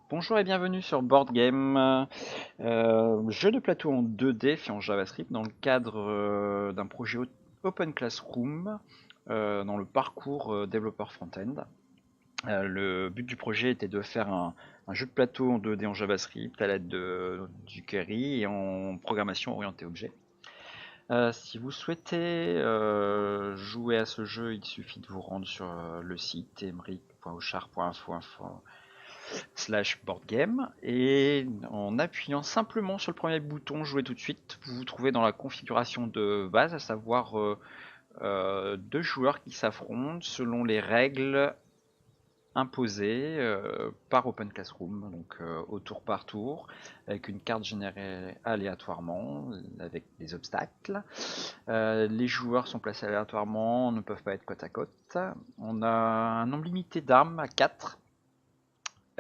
Bonjour et bienvenue sur Board Game, jeu de plateau en 2D fait en JavaScript dans le cadre d'un projet Open Classroom dans le parcours développeur front-end. Le but du projet était de faire un jeu de plateau en 2D en JavaScript à l'aide du query et en programmation orientée objet. Si vous souhaitez jouer à ce jeu, il suffit de vous rendre sur le site emric.auchar.info/boardgame et en appuyant simplement sur le premier bouton jouer tout de suite, vous vous trouvez dans la configuration de base, à savoir deux joueurs qui s'affrontent selon les règles imposées par Open Classroom, donc au tour par tour, avec une carte générée aléatoirement, avec des obstacles. Les joueurs sont placés aléatoirement, ne peuvent pas être côte à côte. On a un nombre limité d'armes à 4.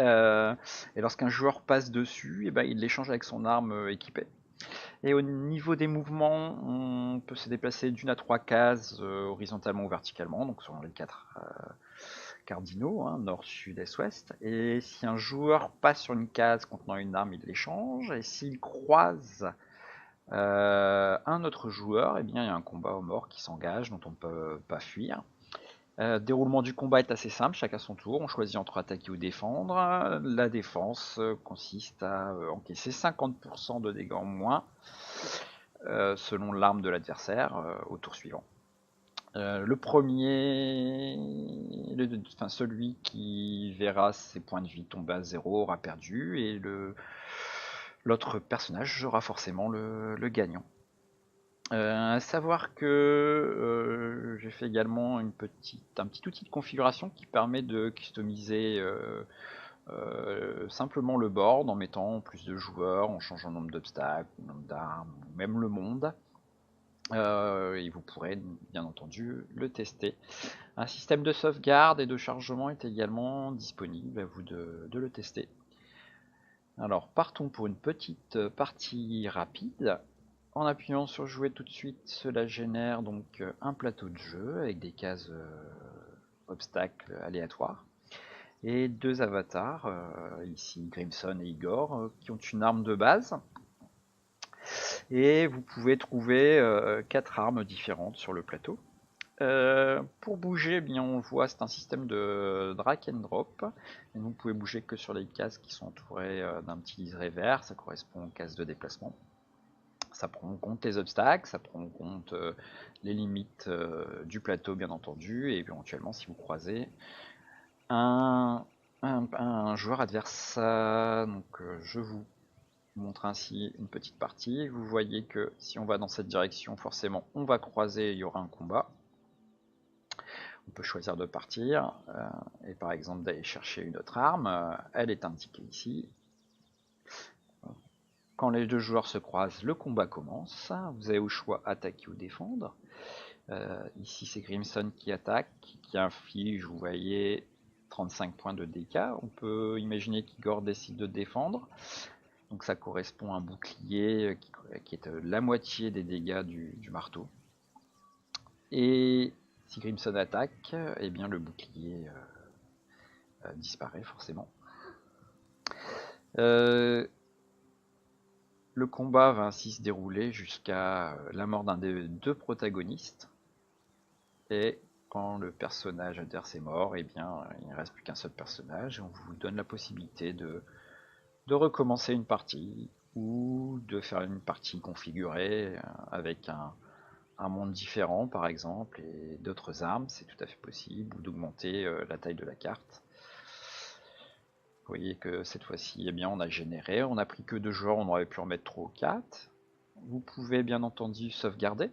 Et lorsqu'un joueur passe dessus, et ben, il l'échange avec son arme équipée. Et au niveau des mouvements, on peut se déplacer d'une à trois cases horizontalement ou verticalement, donc selon les quatre cardinaux, hein, nord, sud, est, ouest. Et si un joueur passe sur une case contenant une arme, il l'échange. Et s'il croise un autre joueur, eh bien, il y a un combat au mort qui s'engage, dont on ne peut pas fuir. Déroulement du combat est assez simple, chacun son tour. On choisit entre attaquer ou défendre. La défense consiste à encaisser 50% de dégâts en moins selon l'arme de l'adversaire au tour suivant. Le premier, celui qui verra ses points de vie tomber à zéro aura perdu et l'autre personnage aura forcément le gagnant. À savoir que j'ai fait également un petit outil de configuration qui permet de customiser simplement le board en mettant plus de joueurs, en changeant le nombre d'obstacles, le nombre d'armes, ou même le monde. Et vous pourrez bien entendu le tester. Un système de sauvegarde et de chargement est également disponible, à vous de le tester. Alors partons pour une petite partie rapide. En appuyant sur jouer tout de suite, cela génère donc un plateau de jeu avec des cases obstacles aléatoires et deux avatars, ici Grimson et Igor, qui ont une arme de base. Et vous pouvez trouver quatre armes différentes sur le plateau. Pour bouger, eh bien, on voit c'est un système de drag and drop. Et vous pouvez bouger que sur les cases qui sont entourées d'un petit liseré vert, ça correspond aux cases de déplacement. Ça prend en compte les obstacles, ça prend en compte les limites du plateau bien entendu, et éventuellement si vous croisez un, un joueur adverse. Donc je vous montre ainsi une petite partie. Vous voyez que si on va dans cette direction, forcément on va croiser, il y aura un combat. On peut choisir de partir et par exemple d'aller chercher une autre arme. Elle est indiquée ici. Quand les deux joueurs se croisent, le combat commence. Vous avez au choix attaquer ou défendre. Ici c'est Grimson qui attaque, qui inflige, vous voyez, 35 points de dégâts. On peut imaginer qu'Igor décide de défendre. Donc ça correspond à un bouclier qui est la moitié des dégâts du marteau. Et si Grimson attaque, eh bien le bouclier disparaît forcément. Le combat va ainsi se dérouler jusqu'à la mort d'un des deux protagonistes. Et quand le personnage adverse est mort, eh bien il ne reste plus qu'un seul personnage et on vous donne la possibilité de recommencer une partie ou de faire une partie configurée avec un monde différent par exemple et d'autres armes, c'est tout à fait possible, ou d'augmenter la taille de la carte. Vous voyez que cette fois-ci, eh bien, on a généré, on a pris que 2 joueurs, on aurait pu en mettre 3 ou 4. Vous pouvez bien entendu sauvegarder.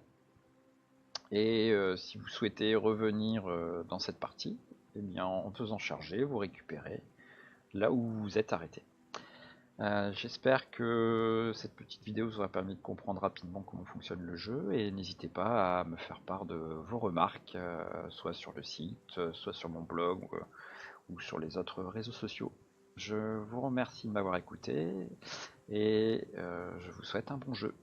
Et si vous souhaitez revenir dans cette partie, eh bien, en faisant charger, vous récupérez là où vous vous êtes arrêté. J'espère que cette petite vidéo vous aura permis de comprendre rapidement comment fonctionne le jeu et n'hésitez pas à me faire part de vos remarques, soit sur le site, soit sur mon blog ou sur les autres réseaux sociaux. Je vous remercie de m'avoir écouté et je vous souhaite un bon jeu.